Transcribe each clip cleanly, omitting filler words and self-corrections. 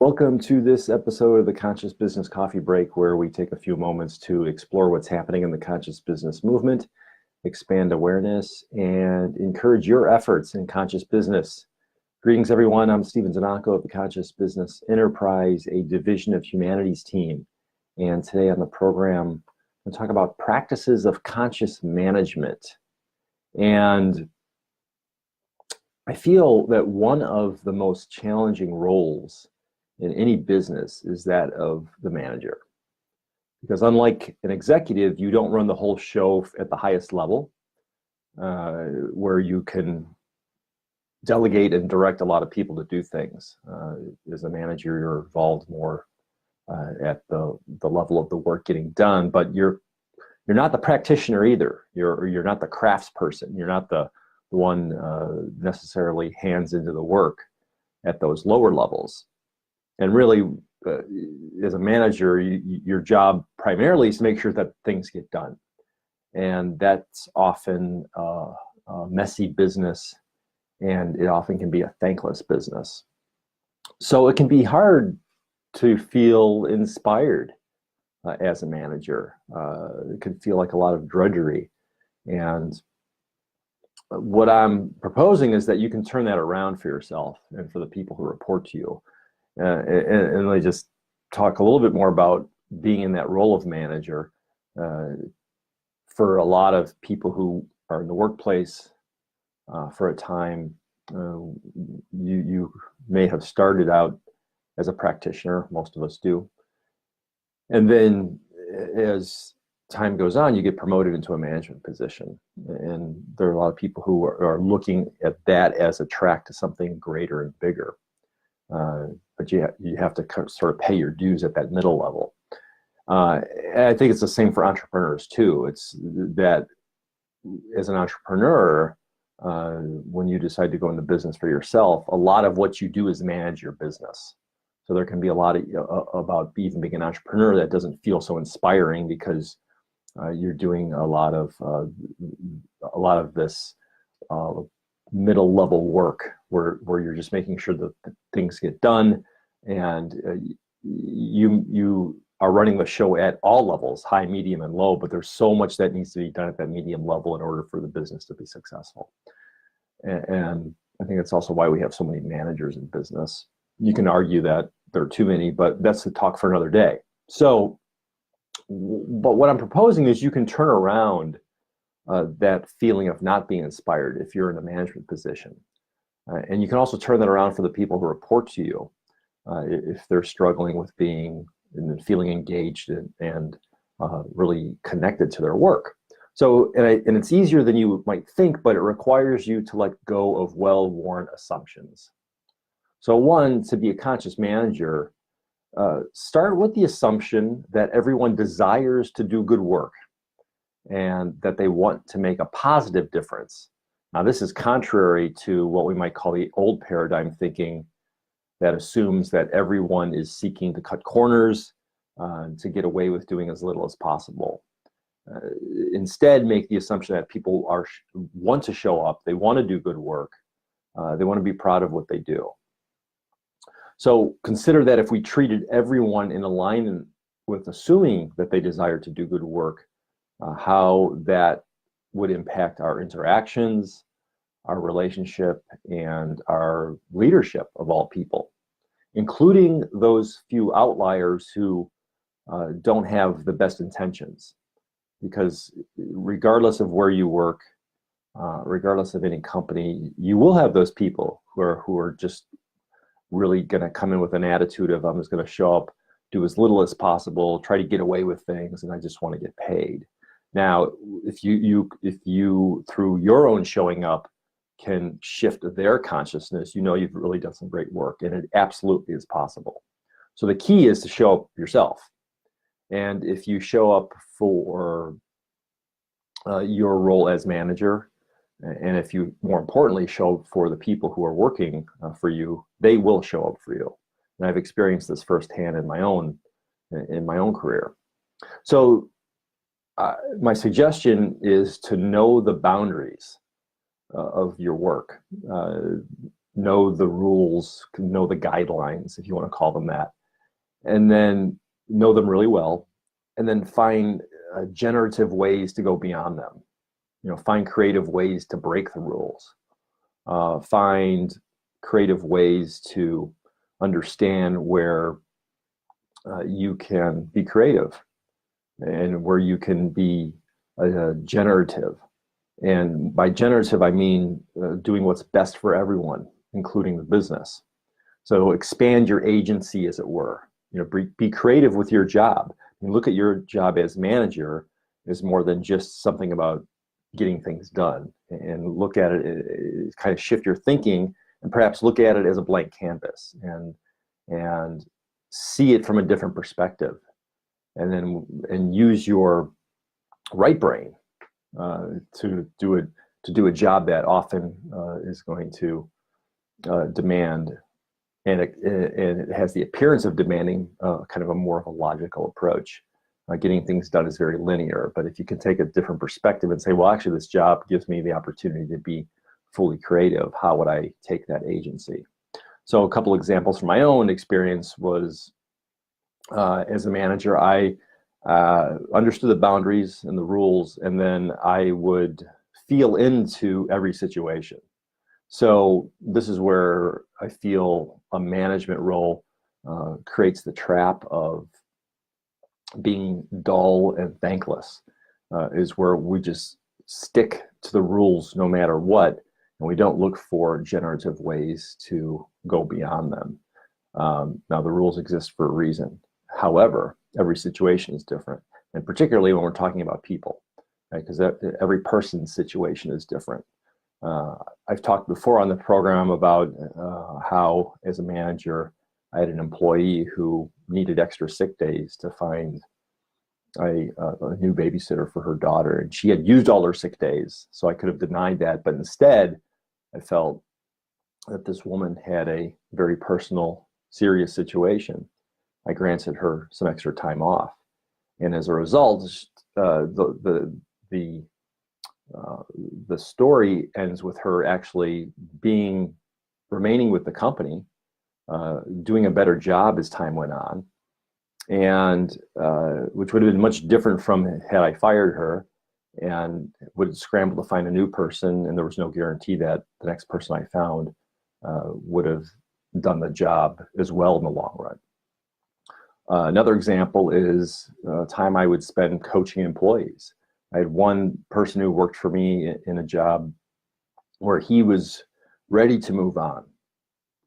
Welcome to this episode of the Conscious Business Coffee Break, where we take a few moments to explore what's happening in the conscious business movement, expand awareness, and encourage your efforts in conscious business. Greetings, everyone. I'm Stephen Zanacco of the Conscious Business Enterprise, a division of humanities team. And today on the program, we'll talk about practices of conscious management. And I feel that one of the most challenging roles in any business is that of the manager. Because unlike an executive, you don't run the whole show at the highest level, where you can delegate and direct a lot of people to do things. As a manager, you're involved more at the level of the work getting done, but you're not the practitioner either. You're not the crafts person. You're not the one necessarily hands into the work at those lower levels. And really, as a manager, your job primarily is to make sure that things get done. And that's often a messy business, and it often can be a thankless business. So it can be hard to feel inspired as a manager. It can feel like a lot of drudgery. And what I'm proposing is that you can turn that around for yourself and for the people who report to you. And let me just talk a little bit more about being in that role of manager. For a lot of people who are in the workplace for a time, you may have started out as a practitioner. Most of us do. And then as time goes on, you get promoted into a management position. And there are a lot of people who are looking at that as a track to something greater and bigger. But you have to sort of pay your dues at that middle level. And I think it's the same for entrepreneurs too. It's that as an entrepreneur, when you decide to go into business for yourself, a lot of what you do is manage your business. So there can be a lot about even being an entrepreneur that doesn't feel so inspiring because you're doing a lot of this middle level work where you're just making sure that things get done, and you are running the show at all levels, high, medium, and low, but there's so much that needs to be done at that medium level in order for the business to be successful. And I think that's also why we have so many managers in business. You can argue that there are too many, but that's a talk for another day. So, but what I'm proposing is you can turn around that feeling of not being inspired if you're in a management position. And you can also turn that around for the people who report to you if they're struggling with being and feeling engaged and really connected to their work. So, and it's easier than you might think, but it requires you to let go of well-worn assumptions. So one, to be a conscious manager, start with the assumption that everyone desires to do good work and that they want to make a positive difference. Now, this is contrary to what we might call the old paradigm thinking that assumes that everyone is seeking to cut corners to get away with doing as little as possible. Instead, make the assumption that people want to show up, they want to do good work, they want to be proud of what they do. So consider that if we treated everyone in alignment with assuming that they desire to do good work, how that would impact our interactions, our relationship, and our leadership of all people, including those few outliers who don't have the best intentions. Because regardless of where you work, regardless of any company, you will have those people who are just really going to come in with an attitude of, I'm just going to show up, do as little as possible, try to get away with things, and I just want to get paid. Now, if you through your own showing up can shift their consciousness, you know you've really done some great work, and it absolutely is possible. So the key is to show up yourself. And if you show up for your role as manager, and if you, more importantly, show up for the people who are working for you, they will show up for you. And I've experienced this firsthand in my own career. So my suggestion is to know the boundaries of your work. know the rules, know the guidelines, if you want to call them that, and then know them really well, and then find generative ways to go beyond them. Find creative ways to break the rules. Find creative ways to understand where you can be creative and where you can be generative. And by generative, I mean doing what's best for everyone, including the business. So expand your agency, as it were. Be creative with your job. Look at your job as manager as more than just something about getting things done, and look at it, kind of shift your thinking, and perhaps look at it as a blank canvas, and see it from a different perspective, and use your right brain to do a job that often is going to demand, and it has the appearance of demanding kind of a more of a logical approach. Getting things done is very linear, but if you can take a different perspective and say, well, actually, this job gives me the opportunity to be fully creative, how would I take that agency? So a couple examples from my own experience was, as a manager, I understood the boundaries and the rules, and then I would feel into every situation. So this is where I feel a management role creates the trap of being dull and thankless, is where we just stick to the rules no matter what, and we don't look for generative ways to go beyond them. Now, the rules exist for a reason. However, every situation is different, and particularly when we're talking about people, right? Because every person's situation is different. I've talked before on the program about how, as a manager, I had an employee who needed extra sick days to find a new babysitter for her daughter, and she had used all her sick days, so I could have denied that, but instead I felt that this woman had a very personal, serious situation. I granted her some extra time off, and as a result, the story ends with her actually remaining with the company, doing a better job as time went on, and which would have been much different from had I fired her and would scramble to find a new person, and there was no guarantee that the next person I found would have done the job as well in the long run. Another example is time I would spend coaching employees. I had one person who worked for me in a job where he was ready to move on.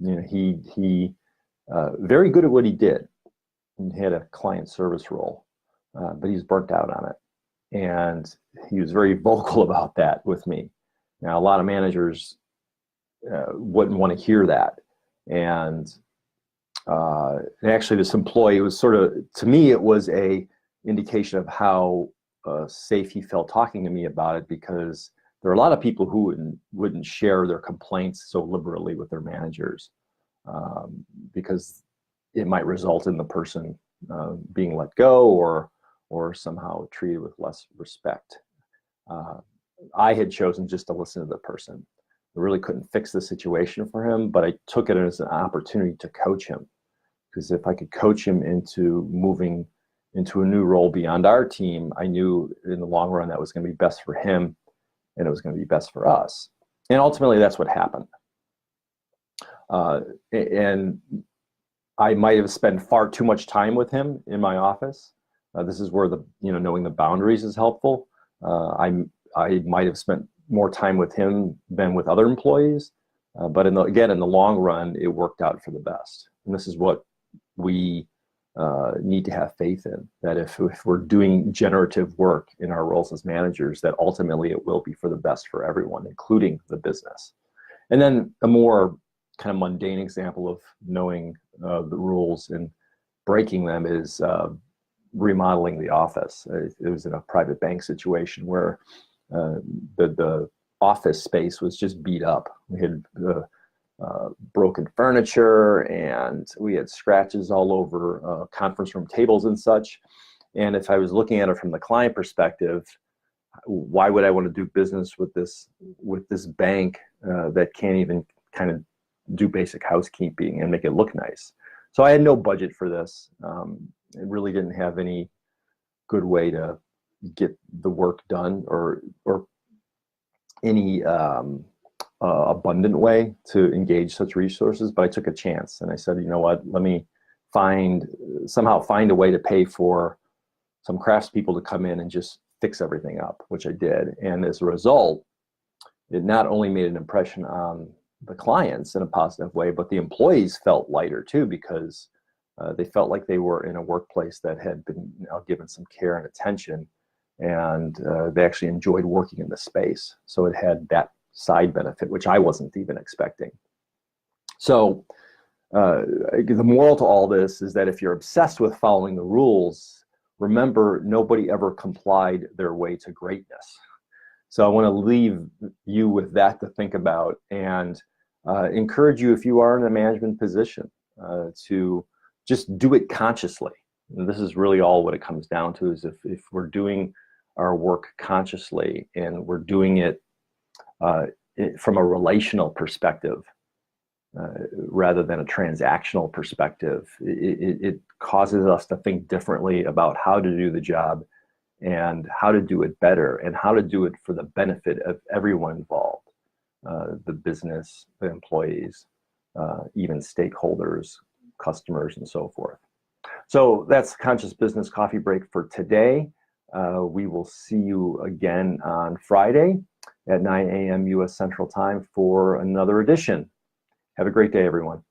He very good at what he did. He had a client service role, but he's burnt out on it. And he was very vocal about that with me. Now, a lot of managers wouldn't want to hear that. And actually, this employee was sort of, to me, it was a indication of how safe he felt talking to me about it, because there are a lot of people who wouldn't share their complaints so liberally with their managers, because it might result in the person being let go or somehow treated with less respect. I had chosen just to listen to the person. I really couldn't fix the situation for him, but I took it as an opportunity to coach him, because if I could coach him into moving into a new role beyond our team, I knew in the long run that was going to be best for him, and it was going to be best for us. And ultimately, that's what happened. And I might have spent far too much time with him in my office. This is where knowing the boundaries is helpful. I might have spent more time with him than with other employees, but in the long run, it worked out for the best. And this is what we need to have faith in, that if we're doing generative work in our roles as managers, that ultimately it will be for the best for everyone, including the business. And then a more kind of mundane example of knowing the rules and breaking them is remodeling the office. It was in a private bank situation where the office space was just beat up. We had broken furniture, and we had scratches all over conference room tables and such. And if I was looking at it from the client perspective, why would I want to do business with this bank that can't even kind of do basic housekeeping and make it look nice. So I had no budget for this. It really didn't have any good way to get the work done, or any abundant way to engage such resources. But I took a chance and I said, you know what, let me somehow find a way to pay for some craftspeople to come in and just fix everything up, which I did. And as a result, it not only made an impression on the clients in a positive way, but the employees felt lighter too, because they felt like they were in a workplace that had been given some care and attention, and they actually enjoyed working in the space. So it had that side benefit, which I wasn't even expecting. So the moral to all this is that if you're obsessed with following the rules, remember, nobody ever complied their way to greatness. So I want to leave you with that to think about, and encourage you, if you are in a management position, to just do it consciously. And this is really all what it comes down to, is if we're doing our work consciously and we're doing it from a relational perspective, rather than a transactional perspective, it causes us to think differently about how to do the job and how to do it better and how to do it for the benefit of everyone involved, the business, the employees, even stakeholders, customers, and so forth. So that's Conscious Business Coffee Break for today. We will see you again on Friday at 9 a.m. U.S. Central Time for another edition. Have a great day, everyone.